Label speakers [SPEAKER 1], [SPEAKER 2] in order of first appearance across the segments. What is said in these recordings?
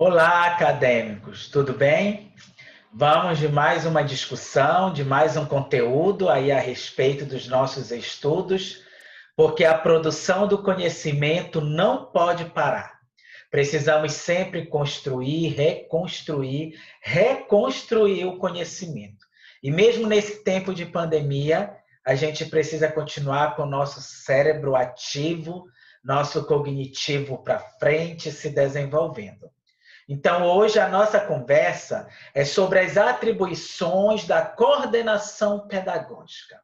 [SPEAKER 1] Olá, acadêmicos, tudo bem? Vamos de mais uma discussão, de mais um conteúdo aí a respeito dos nossos estudos, porque a produção do conhecimento não pode parar. Precisamos sempre construir, reconstruir o conhecimento. E mesmo nesse tempo de pandemia, a gente precisa continuar com o nosso cérebro ativo, nosso cognitivo para frente, se desenvolvendo. Então, hoje a nossa conversa é sobre as atribuições da coordenação pedagógica.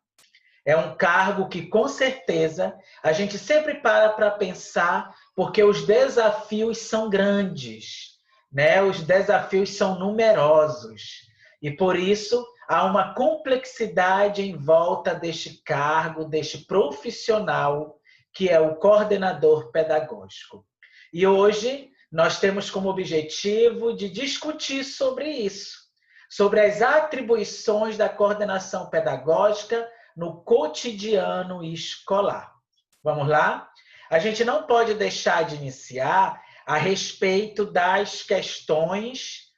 [SPEAKER 1] É um cargo que, com certeza, a gente sempre para pensar, porque os desafios são grandes, né? Os desafios são numerosos. E, por isso, há uma complexidade em volta deste cargo, deste profissional, que é o coordenador pedagógico. E hoje nós temos como objetivo de discutir sobre isso, sobre as atribuições da coordenação pedagógica no cotidiano escolar. Vamos lá? A gente não pode deixar de iniciar a respeito das questões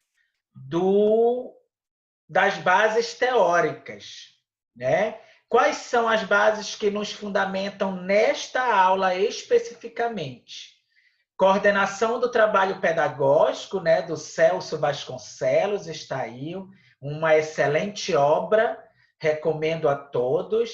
[SPEAKER 1] das bases teóricas, né? Quais são as bases que nos fundamentam nesta aula especificamente? Coordenação do trabalho pedagógico, né, do Celso Vasconcelos, está aí, uma excelente obra, recomendo a todos.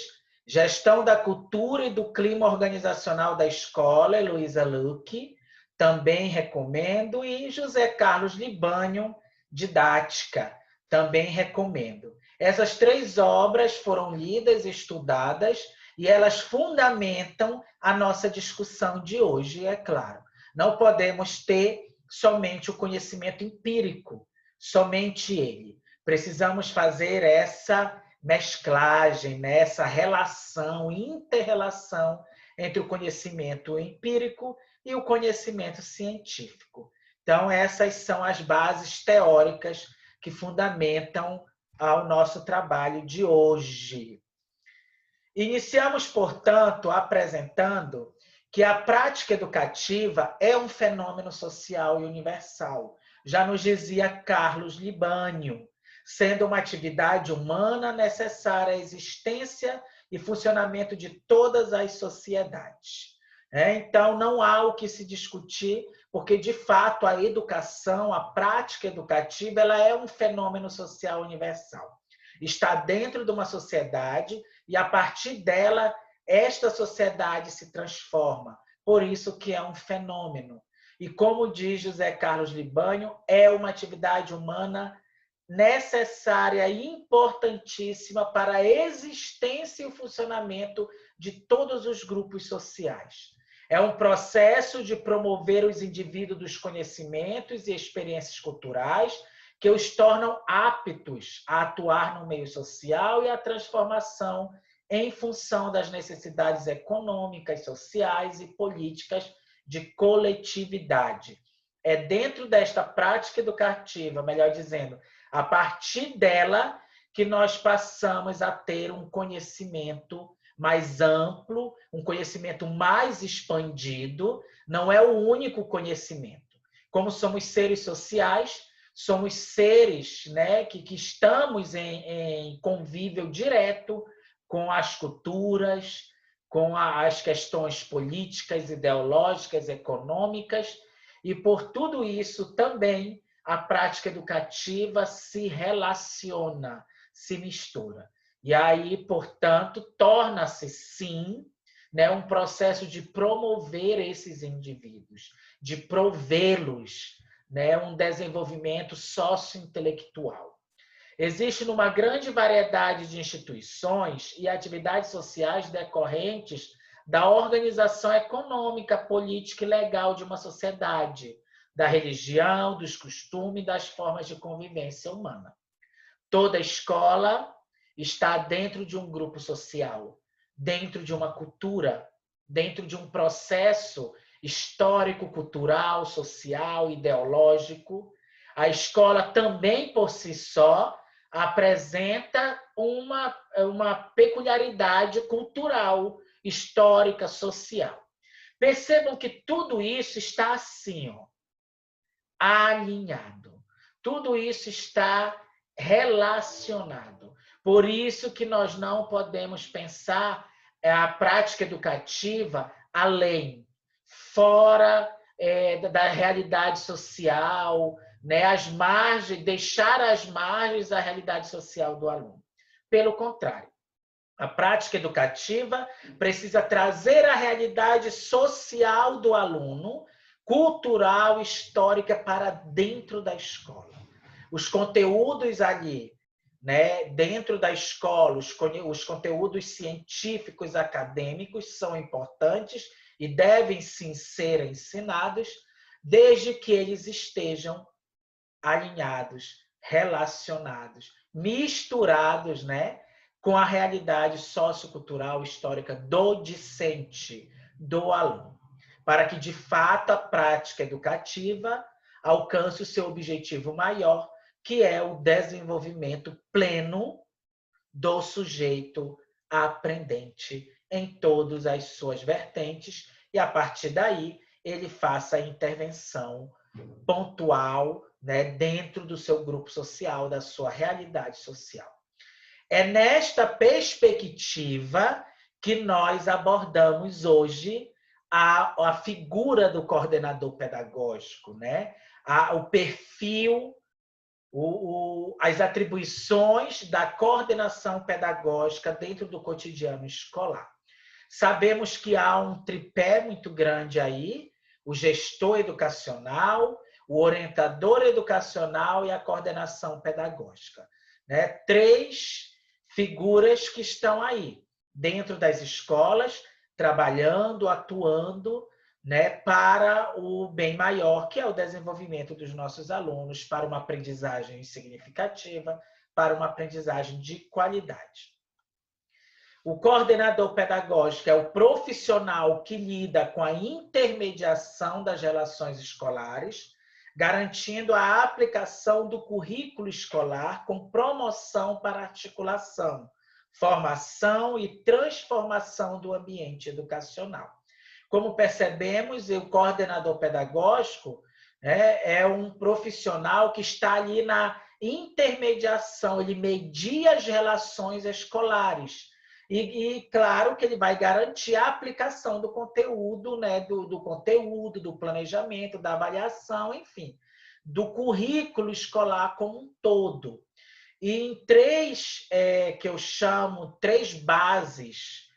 [SPEAKER 1] Gestão da cultura e do clima organizacional da escola, Heloísa Luque, também recomendo. E José Carlos Libânio, Didática, também recomendo. Essas três obras foram lidas e estudadas e elas fundamentam a nossa discussão de hoje, é claro. Não podemos ter somente o conhecimento empírico, somente ele. Precisamos fazer essa mesclagem, né? Essa relação, inter-relação entre o conhecimento empírico e o conhecimento científico. Então, essas são as bases teóricas que fundamentam ao nosso trabalho de hoje. Iniciamos, portanto, apresentando que a prática educativa é um fenômeno social e universal. Já nos dizia Carlos Libânio, sendo uma atividade humana necessária à existência e funcionamento de todas as sociedades. Então, não há o que se discutir, porque, de fato, a educação, a prática educativa, ela é um fenômeno social universal. Está dentro de uma sociedade e, a partir dela, esta sociedade se transforma. Por isso que é um fenômeno. E, como diz José Carlos Libânio, é uma atividade humana necessária e importantíssima para a existência e o funcionamento de todos os grupos sociais. É um processo de promover os indivíduos dos conhecimentos e experiências culturais que os tornam aptos a atuar no meio social e a transformação em função das necessidades econômicas, sociais e políticas de coletividade. É dentro desta prática educativa, melhor dizendo, a partir dela que nós passamos a ter um conhecimento mais amplo, um conhecimento mais expandido, não é o único conhecimento. Como somos seres sociais, somos seres, né, que estamos em convívio direto com as culturas, com as questões políticas, ideológicas, econômicas, e por tudo isso também a prática educativa se relaciona, se mistura. E aí, portanto, torna-se, sim, né, um processo de promover esses indivíduos, de provê-los, né, um desenvolvimento sociointelectual. Existe uma grande variedade de instituições e atividades sociais decorrentes da organização econômica, política e legal de uma sociedade, da religião, dos costumes e das formas de convivência humana. Toda escola está dentro de um grupo social, dentro de uma cultura, dentro de um processo histórico, cultural, social, ideológico. A escola também, por si só, apresenta uma peculiaridade cultural, histórica, social. Percebam que tudo isso está assim, ó, alinhado. Tudo isso está relacionado. Por isso que nós não podemos pensar a prática educativa além, fora da realidade social, né? As margens, deixar às margens a realidade social do aluno. Pelo contrário, a prática educativa precisa trazer a realidade social do aluno, cultural, histórica, para dentro da escola. Os conteúdos ali, né, dentro da escola, os conteúdos científicos, acadêmicos são importantes e devem sim ser ensinados, desde que eles estejam alinhados, relacionados, misturados, né, com a realidade sociocultural histórica do discente, do aluno, para que, de fato, a prática educativa alcance o seu objetivo maior, que é o desenvolvimento pleno do sujeito aprendente em todas as suas vertentes, e, a partir daí, ele faça a intervenção pontual, né, dentro do seu grupo social, da sua realidade social. É nesta perspectiva que nós abordamos hoje a figura do coordenador pedagógico, né? O perfil, as atribuições da coordenação pedagógica dentro do cotidiano escolar. Sabemos que há um tripé muito grande aí, o gestor educacional, o orientador educacional e a coordenação pedagógica, né? 3 figuras que estão aí, dentro das escolas, trabalhando, atuando, né, para o bem maior, que é o desenvolvimento dos nossos alunos, para uma aprendizagem significativa, para uma aprendizagem de qualidade. O coordenador pedagógico é o profissional que lida com a intermediação das relações escolares, garantindo a aplicação do currículo escolar com promoção para articulação, formação e transformação do ambiente educacional. Como percebemos, o coordenador pedagógico é um profissional que está ali na intermediação, ele media as relações escolares. E claro que ele vai garantir a aplicação do conteúdo, né, do conteúdo, do planejamento, da avaliação, enfim, do currículo escolar como um todo. E em 3, que eu chamo 3 bases,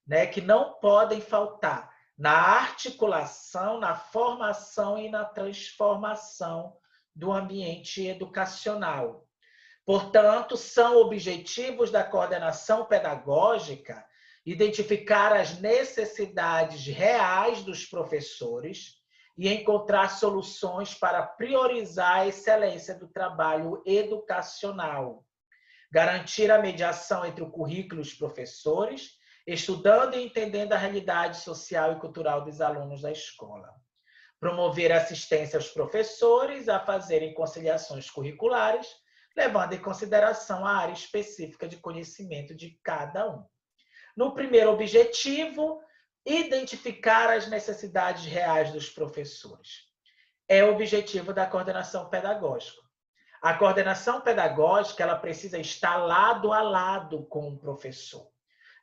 [SPEAKER 1] né, que não podem faltar na articulação, na formação e na transformação do ambiente educacional. Portanto, são objetivos da coordenação pedagógica identificar as necessidades reais dos professores e encontrar soluções para priorizar a excelência do trabalho educacional, garantir a mediação entre o currículo e os professores, estudando e entendendo a realidade social e cultural dos alunos da escola, promover assistência aos professores a fazerem conciliações curriculares, levando em consideração a área específica de conhecimento de cada um. No primeiro objetivo, identificar as necessidades reais dos professores. É o objetivo da coordenação pedagógica. A coordenação pedagógica, ela precisa estar lado a lado com o professor,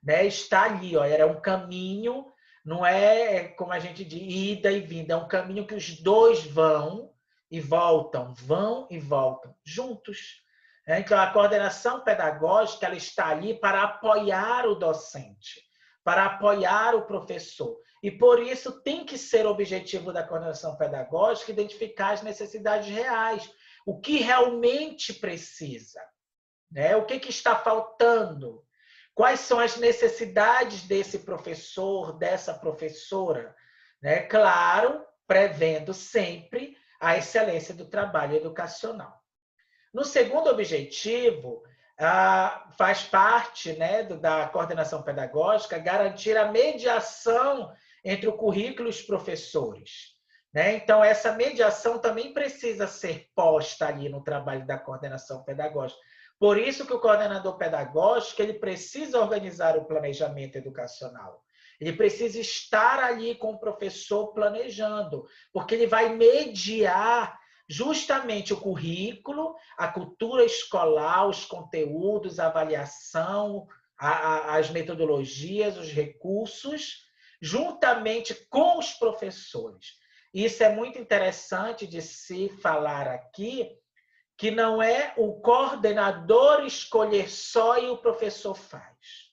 [SPEAKER 1] né? Está ali, ó, é um caminho, não é como a gente diz, ida e vinda, é um caminho que os dois vão e voltam juntos. Então, a coordenação pedagógica, ela está ali para apoiar o docente, para apoiar o professor. E, por isso, tem que ser o objetivo da coordenação pedagógica identificar as necessidades reais, o que realmente precisa, né? O que está faltando, quais são as necessidades desse professor, dessa professora, né? Claro, prevendo sempre a excelência do trabalho educacional. No segundo objetivo, faz parte, né, da coordenação pedagógica garantir a mediação entre o currículo e os professores, né? Então, essa mediação também precisa ser posta ali no trabalho da coordenação pedagógica. Por isso que o coordenador pedagógico ele precisa organizar o planejamento educacional. Ele precisa estar ali com o professor planejando, porque ele vai mediar justamente o currículo, a cultura escolar, os conteúdos, a avaliação, as metodologias, os recursos, juntamente com os professores. Isso é muito interessante de se falar aqui, que não é o coordenador escolher só e o professor faz.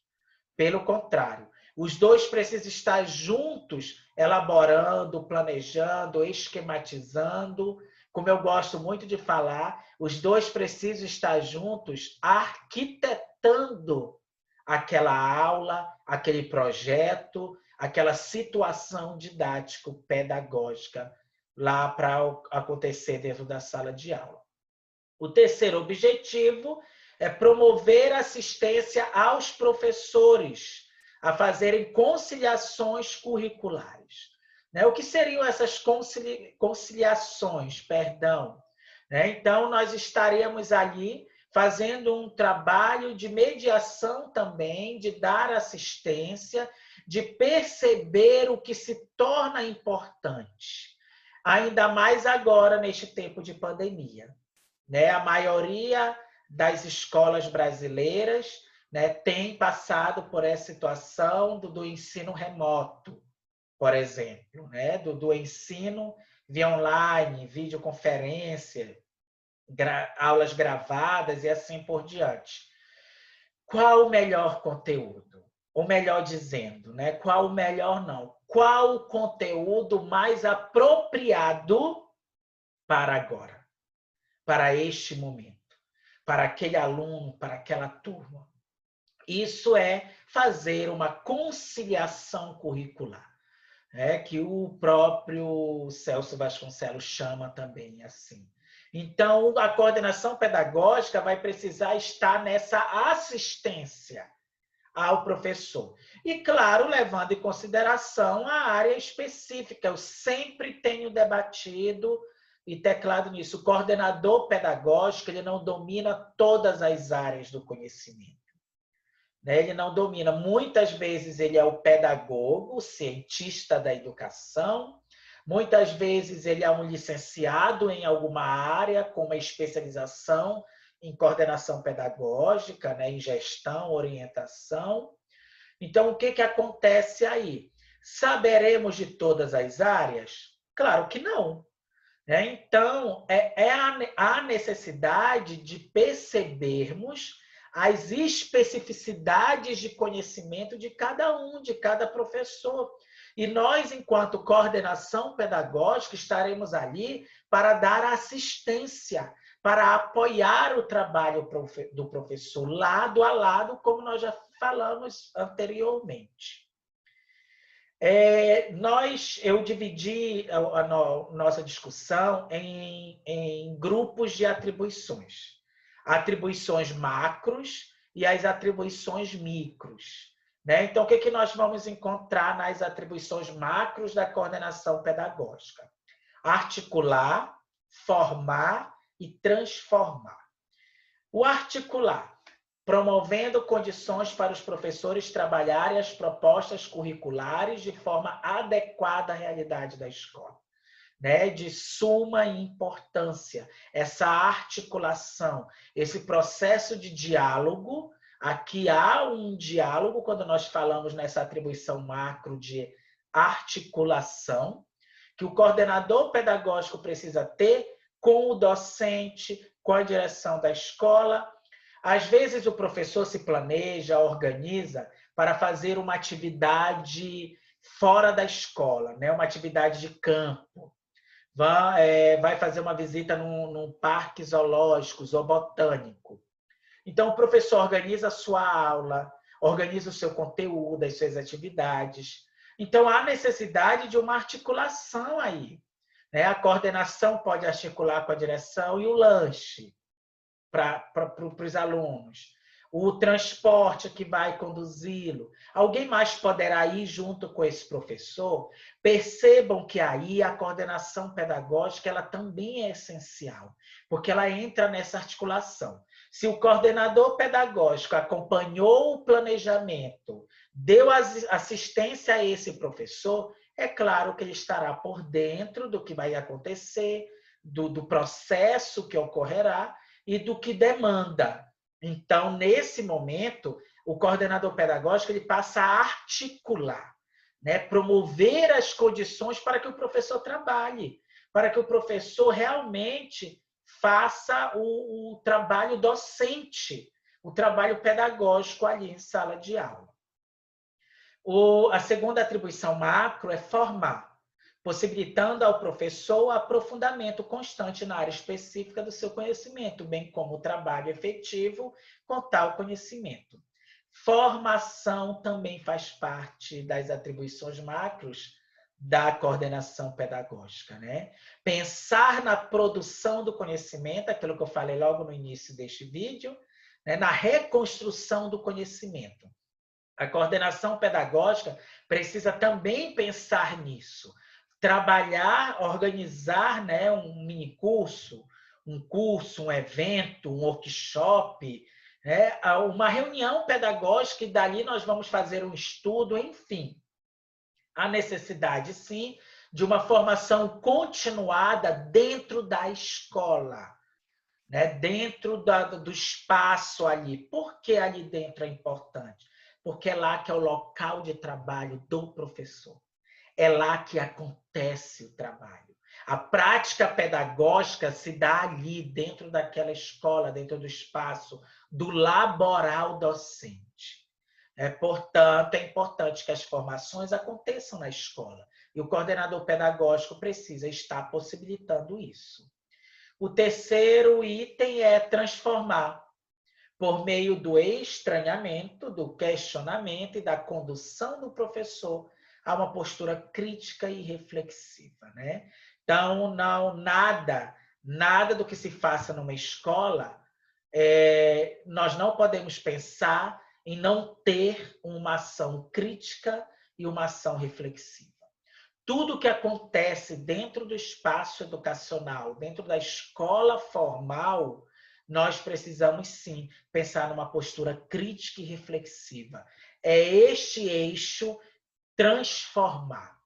[SPEAKER 1] Pelo contrário, os dois precisam estar juntos, elaborando, planejando, esquematizando. Como eu gosto muito de falar, os dois precisam estar juntos, arquitetando aquela aula, aquele projeto, aquela situação didático-pedagógica lá para acontecer dentro da sala de aula. O terceiro objetivo é promover assistência aos professores a fazerem conciliações curriculares. O que seriam essas conciliações? Perdão. Então, nós estaríamos ali fazendo um trabalho de mediação também, de dar assistência, de perceber o que se torna importante. Ainda mais agora, neste tempo de pandemia. A maioria das escolas brasileiras tem passado por essa situação do ensino remoto, por exemplo, do ensino via online, videoconferência, aulas gravadas e assim por diante. Qual o melhor conteúdo? Ou melhor dizendo, qual o melhor não? Qual o conteúdo mais apropriado para agora? Para este momento, para aquele aluno, para aquela turma. Isso é fazer uma conciliação curricular, que o próprio Celso Vasconcelos chama também assim. Então, a coordenação pedagógica vai precisar estar nessa assistência ao professor. E, claro, levando em consideração a área específica. Eu sempre tenho debatido e teclado nisso. O coordenador pedagógico, ele não domina todas as áreas do conhecimento. Ele não domina. Muitas vezes ele é o pedagogo, o cientista da educação. Muitas vezes ele é um licenciado em alguma área, com uma especialização em coordenação pedagógica, em gestão, orientação. Então, o que acontece aí? Saberemos de todas as áreas? Claro que não. Então, há necessidade de percebermos as especificidades de conhecimento de cada um, de cada professor. E nós, enquanto coordenação pedagógica, estaremos ali para dar assistência, para apoiar o trabalho do professor, lado a lado, como nós já falamos anteriormente. Eu dividi a nossa discussão em grupos de atribuições. Atribuições macros e as atribuições micros. Então, o que nós vamos encontrar nas atribuições macros da coordenação pedagógica? Articular, formar e transformar. O articular, promovendo condições para os professores trabalharem as propostas curriculares de forma adequada à realidade da escola. De suma importância, essa articulação, esse processo de diálogo. Aqui há um diálogo, quando nós falamos nessa atribuição macro de articulação, que o coordenador pedagógico precisa ter com o docente, com a direção da escola. Às vezes, o professor se planeja, organiza para fazer uma atividade fora da escola, uma atividade de campo. Vai fazer uma visita num parque zoológico, zoobotânico. Então, o professor organiza a sua aula, organiza o seu conteúdo, as suas atividades. Então, há necessidade de uma articulação aí. A coordenação pode articular com a direção e o lanche para os alunos. O transporte que vai conduzi-lo. Alguém mais poderá ir junto com esse professor? Percebam que aí a coordenação pedagógica ela também é essencial, porque ela entra nessa articulação. Se o coordenador pedagógico acompanhou o planejamento, deu assistência a esse professor, é claro que ele estará por dentro do que vai acontecer, do processo que ocorrerá e do que demanda. Então, nesse momento, o coordenador pedagógico ele passa a articular, né? Promover as condições para que o professor trabalhe, para que o professor realmente faça o trabalho docente, o trabalho pedagógico ali em sala de aula. A segunda atribuição macro é formar, possibilitando ao professor o aprofundamento constante na área específica do seu conhecimento, bem como o trabalho efetivo com tal conhecimento. Formação também faz parte das atribuições macros da coordenação pedagógica, né? Pensar na produção do conhecimento, aquilo que eu falei logo no início deste vídeo, né? Na reconstrução do conhecimento. A coordenação pedagógica precisa também pensar nisso, trabalhar, organizar, né, um mini curso, um evento, um workshop, né, uma reunião pedagógica e dali nós vamos fazer um estudo, enfim. Há necessidade, sim, de uma formação continuada dentro da escola, né, dentro do espaço ali. Por que ali dentro é importante? Porque é lá que é o local de trabalho do professor. É lá que acontece o trabalho. A prática pedagógica se dá ali, dentro daquela escola, dentro do espaço do laboral docente. Portanto, é importante que as formações aconteçam na escola. E o coordenador pedagógico precisa estar possibilitando isso. O terceiro item é transformar, por meio do estranhamento, do questionamento e da condução do professor a uma postura crítica e reflexiva, né? Então, nada do que se faça numa escola, nós não podemos pensar em não ter uma ação crítica e uma ação reflexiva. Tudo que acontece dentro do espaço educacional, dentro da escola formal, nós precisamos sim pensar numa postura crítica e reflexiva. É este eixo transformar,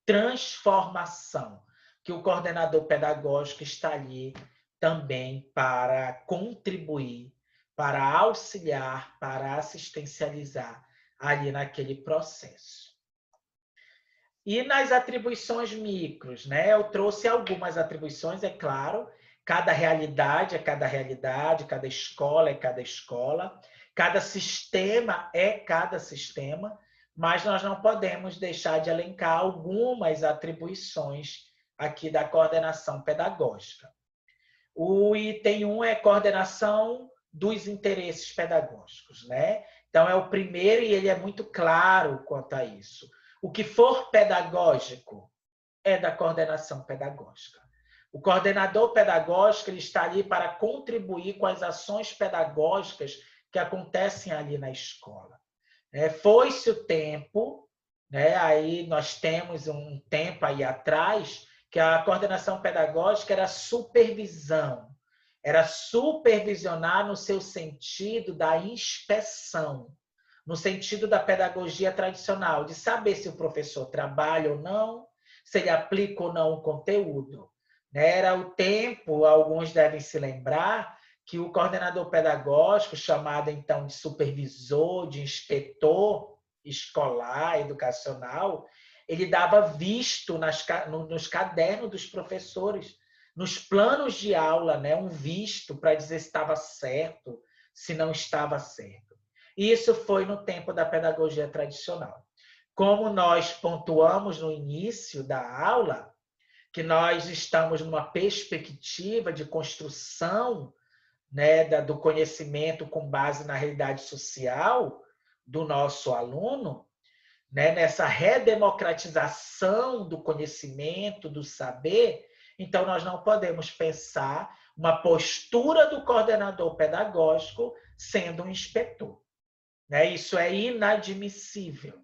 [SPEAKER 1] transformação, que o coordenador pedagógico está ali também para contribuir, para auxiliar, para assistencializar ali naquele processo. E nas atribuições micros, né? Eu trouxe algumas atribuições, é claro. Cada realidade é cada realidade, cada escola é cada escola, cada sistema é cada sistema, mas nós não podemos deixar de elencar algumas atribuições aqui da coordenação pedagógica. O item 1 é coordenação dos interesses pedagógicos, né? Então, é o primeiro e ele é muito claro quanto a isso. O que for pedagógico é da coordenação pedagógica. O coordenador pedagógico ele está ali para contribuir com as ações pedagógicas que acontecem ali na escola. Foi-se o tempo, né? Aí nós temos um tempo aí atrás que a coordenação pedagógica era supervisão, era supervisionar no seu sentido da inspeção, no sentido da pedagogia tradicional, de saber se o professor trabalha ou não, se ele aplica ou não o conteúdo. Era o tempo, alguns devem se lembrar, que o coordenador pedagógico, chamado então de supervisor, de inspetor escolar, educacional, ele dava visto nos cadernos dos professores, nos planos de aula, né? Um visto para dizer se estava certo, se não estava certo. Isso foi no tempo da pedagogia tradicional. Como nós pontuamos no início da aula, que nós estamos numa perspectiva de construção, né, do conhecimento com base na realidade social do nosso aluno, né, nessa redemocratização do conhecimento, do saber, então nós não podemos pensar uma postura do coordenador pedagógico sendo um inspetor. Isso é inadmissível.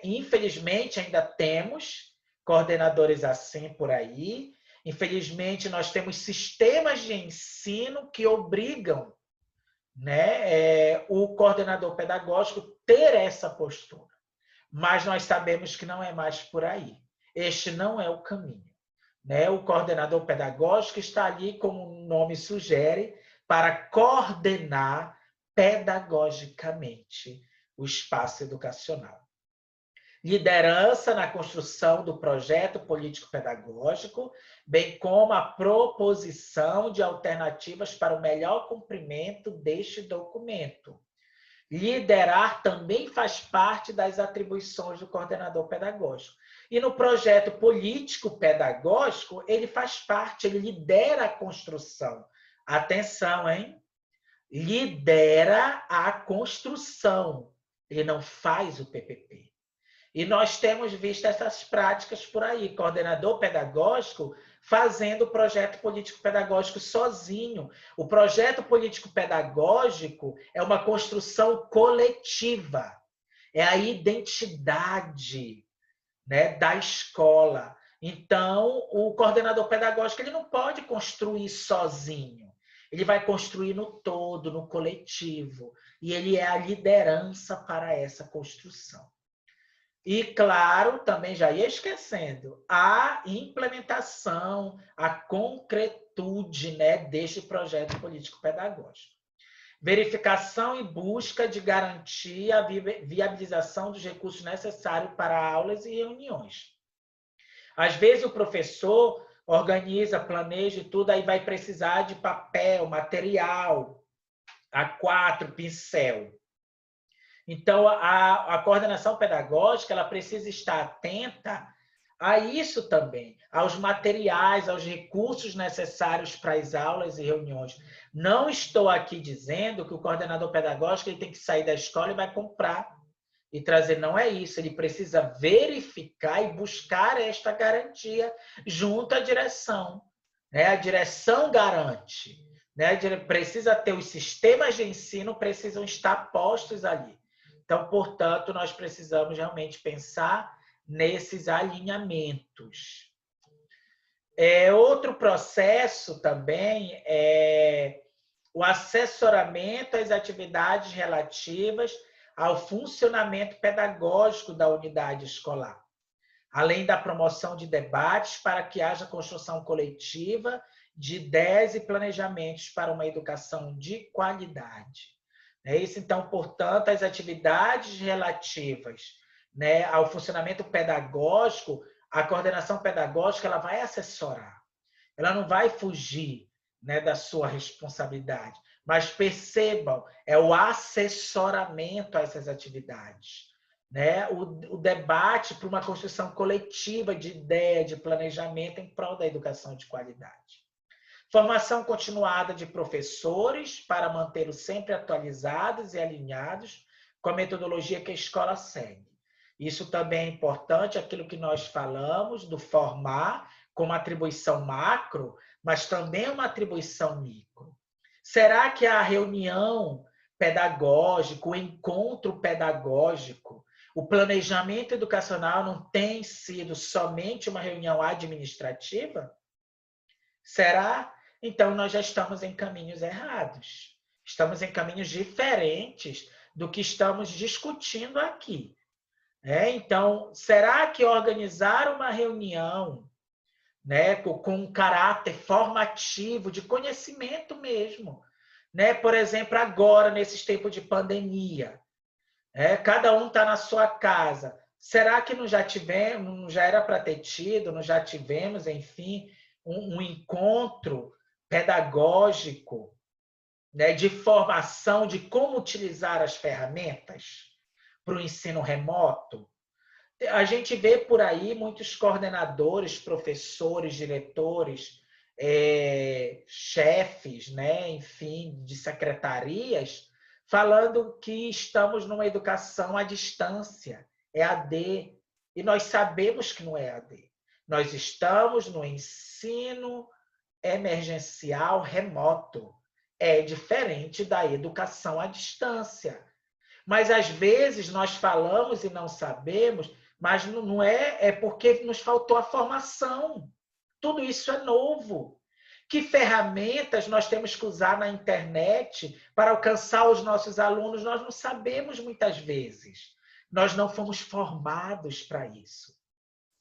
[SPEAKER 1] Infelizmente, ainda temos coordenadores assim por aí. Infelizmente, nós temos sistemas de ensino que obrigam o coordenador pedagógico ter essa postura. Mas nós sabemos que não é mais por aí. Este não é o caminho. né? O coordenador pedagógico está ali, como o nome sugere, para coordenar pedagogicamente o espaço educacional. Liderança na construção do projeto político-pedagógico, bem como a proposição de alternativas para o melhor cumprimento deste documento. Liderar também faz parte das atribuições do coordenador pedagógico. E no projeto político-pedagógico, ele faz parte, ele lidera a construção. Atenção, hein? Lidera a construção. Ele não faz o PPP. E nós temos visto essas práticas por aí, coordenador pedagógico fazendo o projeto político-pedagógico sozinho. O projeto político-pedagógico é uma construção coletiva, é a identidade, né, da escola. Então, o coordenador pedagógico ele não pode construir sozinho, ele vai construir no todo, no coletivo, e ele é a liderança para essa construção. E, claro, também já ia esquecendo, a implementação, a concretude, né, deste projeto político-pedagógico. Verificação e busca de garantir a viabilização dos recursos necessários para aulas e reuniões. Às vezes o professor organiza, planeja e tudo, aí vai precisar de papel, material, A4, pincel. Então, a coordenação pedagógica ela precisa estar atenta a isso também, aos materiais, aos recursos necessários para as aulas e reuniões. Não estou aqui dizendo que o coordenador pedagógico ele tem que sair da escola e vai comprar e trazer. Não é isso. Ele precisa verificar e buscar esta garantia junto à direção. Né? A direção garante. Né? Precisa ter os sistemas de ensino, precisam estar postos ali. Então, portanto, nós precisamos realmente pensar nesses alinhamentos. Outro processo também é o assessoramento às atividades relativas ao funcionamento pedagógico da unidade escolar, além da promoção de debates para que haja construção coletiva de ideias e planejamentos para uma educação de qualidade. É isso, então, portanto, as atividades relativas, né, ao funcionamento pedagógico, a coordenação pedagógica ela vai assessorar, ela não vai fugir, né, da sua responsabilidade, mas percebam, é o assessoramento a essas atividades, né, o debate para uma construção coletiva de ideia, de planejamento em prol da educação de qualidade. Formação continuada de professores para mantê-los sempre atualizados e alinhados com a metodologia que a escola segue. Isso também é importante, aquilo que nós falamos, do formar como atribuição macro, mas também uma atribuição micro. Será que a reunião pedagógica, o encontro pedagógico, o planejamento educacional não tem sido somente uma reunião administrativa? Será? Então, nós já estamos em caminhos errados. Estamos em caminhos diferentes do que estamos discutindo aqui. Então, será que organizar uma reunião, né, com um caráter formativo, de conhecimento mesmo, né? Por exemplo, agora, nesses tempos de pandemia, cada um está na sua casa. Será que não já tivemos, não já era para ter tido, não já tivemos, enfim, um encontro pedagógico, né, de formação de como utilizar as ferramentas para o ensino remoto? A gente vê por aí muitos coordenadores, professores, diretores, chefes, né, enfim, de secretarias, falando que estamos numa educação à distância, EAD, e nós sabemos que não é EAD. Nós estamos no ensino emergencial remoto. É diferente da educação à distância. Mas, às vezes, nós falamos e não sabemos, mas não é porque nos faltou a formação. Tudo isso é novo. Que ferramentas nós temos que usar na internet para alcançar os nossos alunos? Nós não sabemos muitas vezes. Nós não fomos formados para isso.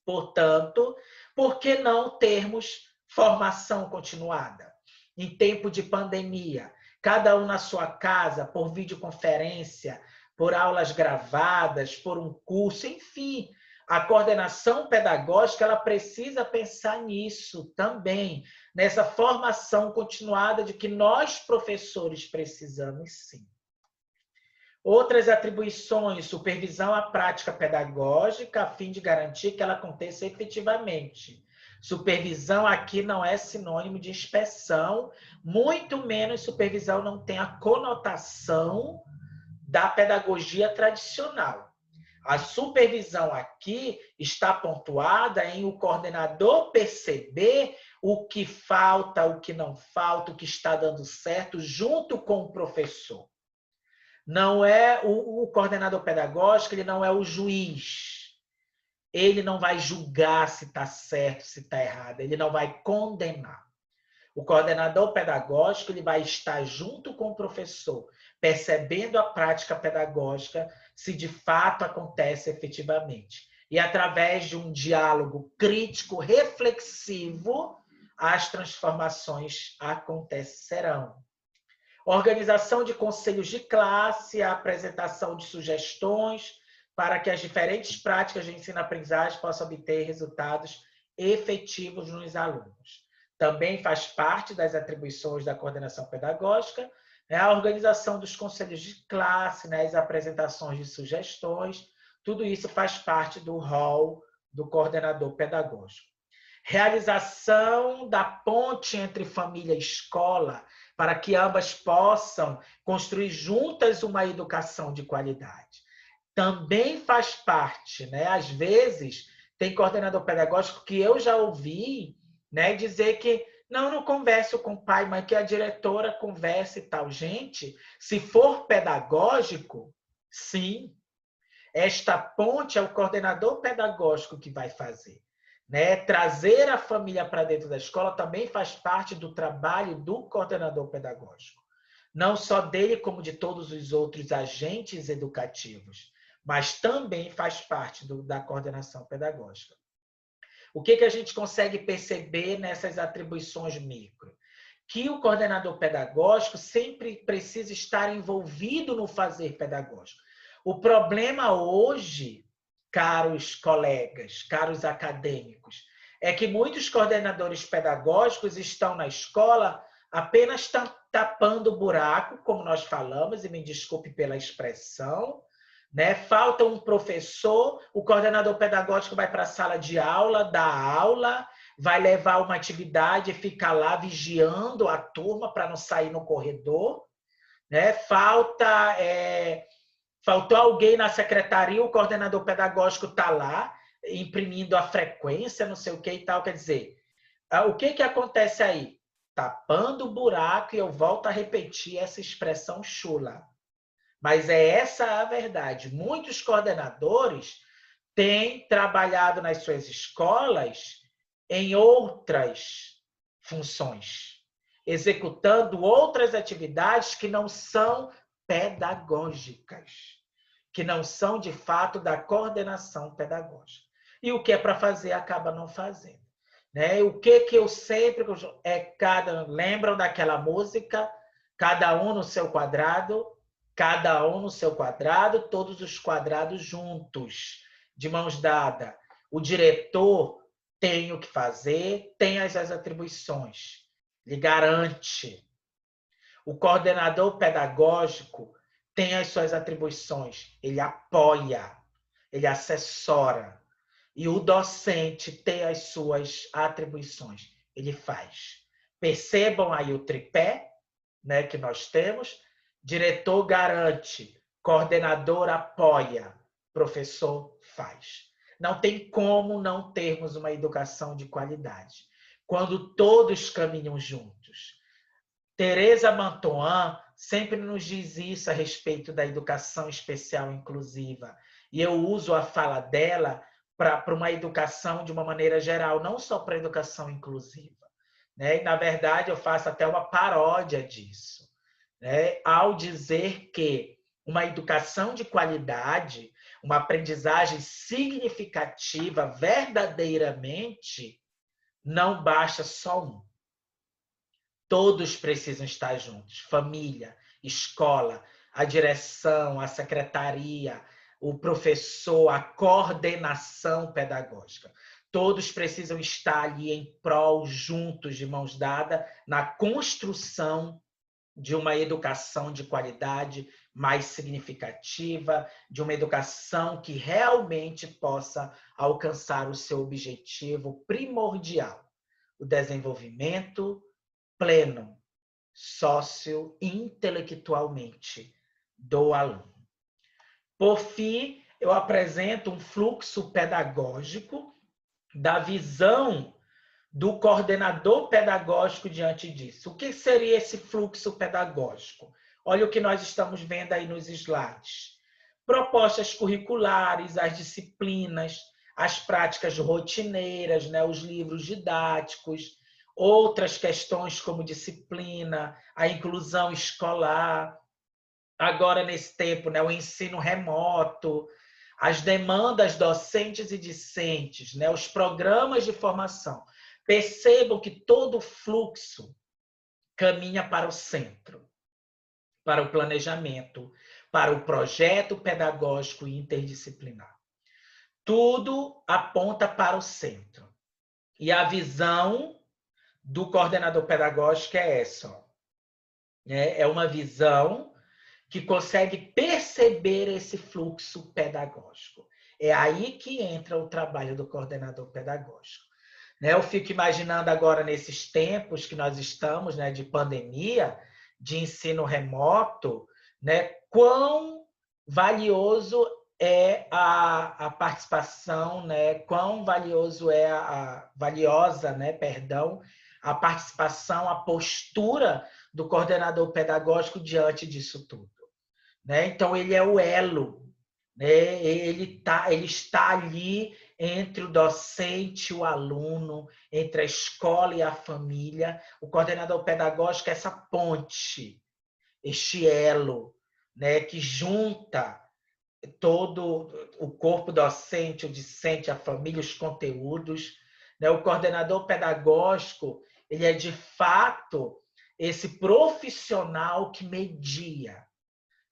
[SPEAKER 1] Portanto, por que não termos formação continuada? Em tempo de pandemia, cada um na sua casa, por videoconferência, por aulas gravadas, por um curso, enfim, a coordenação pedagógica ela precisa pensar nisso também, nessa formação continuada de que nós, professores, precisamos sim. Outras atribuições, supervisão à prática pedagógica, a fim de garantir que ela aconteça efetivamente. Supervisão aqui não é sinônimo de inspeção, muito menos supervisão não tem a conotação da pedagogia tradicional. A supervisão aqui está pontuada em o coordenador perceber o que falta, o que não falta, o que está dando certo, junto com o professor. Não é o coordenador pedagógico, ele não é o juiz. Ele não vai julgar se está certo, se está errado. Ele não vai condenar. O coordenador pedagógico ele vai estar junto com o professor, percebendo a prática pedagógica, se de fato acontece efetivamente. E através de um diálogo crítico, reflexivo, as transformações acontecerão. Organização de conselhos de classe, a apresentação de sugestões para que as diferentes práticas de ensino-aprendizagem possam obter resultados efetivos nos alunos. Também faz parte das atribuições da coordenação pedagógica, né, a organização dos conselhos de classe, né, as apresentações de sugestões, tudo isso faz parte do rol do coordenador pedagógico. Realização da ponte entre família e escola, para que ambas possam construir juntas uma educação de qualidade. Também faz parte, né? Às vezes, tem coordenador pedagógico que eu já ouvi, né, dizer que não converso com o pai, mas que a diretora converse e tal. Gente, se for pedagógico, sim, esta ponte é o coordenador pedagógico que vai fazer. Né? Trazer a família para dentro da escola também faz parte do trabalho do coordenador pedagógico. Não só dele, como de todos os outros agentes educativos, mas também faz parte da coordenação pedagógica. O que a gente consegue perceber nessas atribuições micro? Que o coordenador pedagógico sempre precisa estar envolvido no fazer pedagógico. O problema hoje, caros colegas, caros acadêmicos, é que muitos coordenadores pedagógicos estão na escola apenas tapando o buraco, como nós falamos, e me desculpe pela expressão, né? Falta um professor, o coordenador pedagógico vai para a sala de aula, dá aula, vai levar uma atividade e ficar lá vigiando a turma para não sair no corredor, né? Faltou alguém na secretaria, o coordenador pedagógico está lá, imprimindo a frequência, não sei o que e tal. Quer dizer, o que acontece aí? Tapando o buraco, e eu volto a repetir essa expressão chula. Mas é essa a verdade. Muitos coordenadores têm trabalhado nas suas escolas em outras funções, executando outras atividades que não são pedagógicas, que não são, de fato, da coordenação pedagógica. E o que é para fazer, acaba não fazendo. Né? O que eu sempre... lembram daquela música? Cada um no seu quadrado, cada um no seu quadrado, todos os quadrados juntos, de mãos dadas. O diretor tem o que fazer, tem as atribuições, lhe garante. O coordenador pedagógico tem as suas atribuições, ele apoia, ele assessora. E o docente tem as suas atribuições, ele faz. Percebam aí o tripé, né, que nós temos. Diretor garante, coordenador apoia, professor faz. Não tem como não termos uma educação de qualidade, quando todos caminham juntos. Teresa Mantoan sempre nos diz isso a respeito da educação especial inclusiva. E eu uso a fala dela para uma educação de uma maneira geral, não só para a educação inclusiva. Né? E, na verdade, eu faço até uma paródia disso, né? Ao dizer que uma educação de qualidade, uma aprendizagem significativa, verdadeiramente, não basta só um. Todos precisam estar juntos. Família, escola, a direção, a secretaria, o professor, a coordenação pedagógica. Todos precisam estar ali em prol, juntos, de mãos dadas, na construção de uma educação de qualidade mais significativa, de uma educação que realmente possa alcançar o seu objetivo primordial, o desenvolvimento pleno, socio-intelectualmente do aluno. Por fim, eu apresento um fluxo pedagógico da visão do coordenador pedagógico diante disso. O que seria esse fluxo pedagógico? Olha o que nós estamos vendo aí nos slides. Propostas curriculares, as disciplinas, as práticas rotineiras, né, os livros didáticos, outras questões como disciplina, a inclusão escolar, agora nesse tempo, né, o ensino remoto, as demandas docentes e discentes, né, os programas de formação. Percebam que todo o fluxo caminha para o centro, para o planejamento, para o projeto pedagógico interdisciplinar. Tudo aponta para o centro. E a visão do coordenador pedagógico é essa. Ó. É uma visão que consegue perceber esse fluxo pedagógico. É aí que entra o trabalho do coordenador pedagógico. Eu fico imaginando agora, nesses tempos que nós estamos, né, de pandemia, de ensino remoto, né, quão valioso é a participação, né, quão valioso é valiosa, né, perdão, a participação, a postura do coordenador pedagógico diante disso tudo. Né? Então, ele é o elo, né? Ele está ali entre o docente e o aluno, entre a escola e a família. O coordenador pedagógico é essa ponte, este elo, né? Que junta todo o corpo docente, o discente, a família, os conteúdos. Né? O coordenador pedagógico, ele é, de fato, esse profissional que media,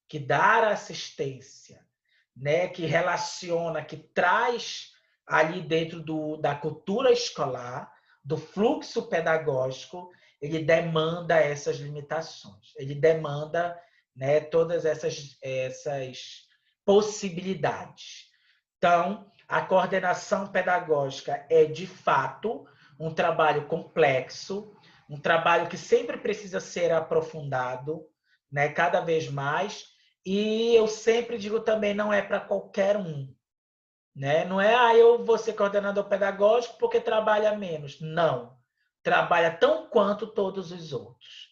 [SPEAKER 1] que dá assistência, né, que relaciona, que traz ali dentro da cultura escolar, do fluxo pedagógico, ele demanda essas limitações, ele demanda, né, todas essas possibilidades. Então, a coordenação pedagógica é, de fato, um trabalho complexo, um trabalho que sempre precisa ser aprofundado, né, cada vez mais. E eu sempre digo também, não é para qualquer um. Né? Não é, eu vou ser coordenador pedagógico porque trabalha menos. Não. Trabalha tão quanto todos os outros.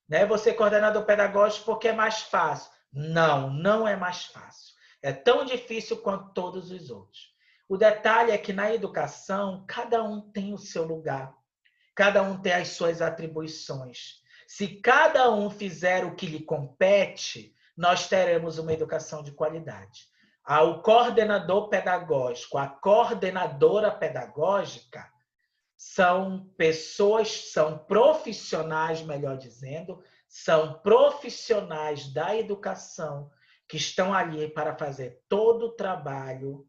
[SPEAKER 1] Né? Você coordenador pedagógico porque é mais fácil. Não, não é mais fácil. É tão difícil quanto todos os outros. O detalhe é que na educação, cada um tem o seu lugar. Cada um tem as suas atribuições. Se cada um fizer o que lhe compete, nós teremos uma educação de qualidade. O coordenador pedagógico, a coordenadora pedagógica, são pessoas, são profissionais, melhor dizendo, são profissionais da educação que estão ali para fazer todo o trabalho,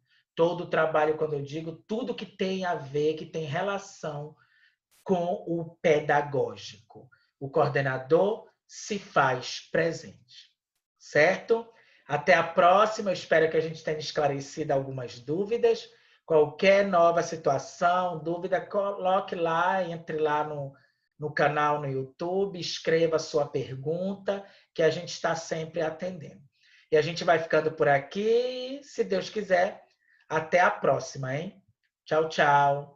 [SPEAKER 1] quando eu digo, tudo que tem a ver, que tem relação com o pedagógico. O coordenador se faz presente, certo? Até a próxima, eu espero que a gente tenha esclarecido algumas dúvidas. Qualquer nova situação, dúvida, coloque lá, entre lá no canal no YouTube, escreva a sua pergunta, que a gente está sempre atendendo. E a gente vai ficando por aqui, se Deus quiser. Até a próxima, hein? Tchau, tchau.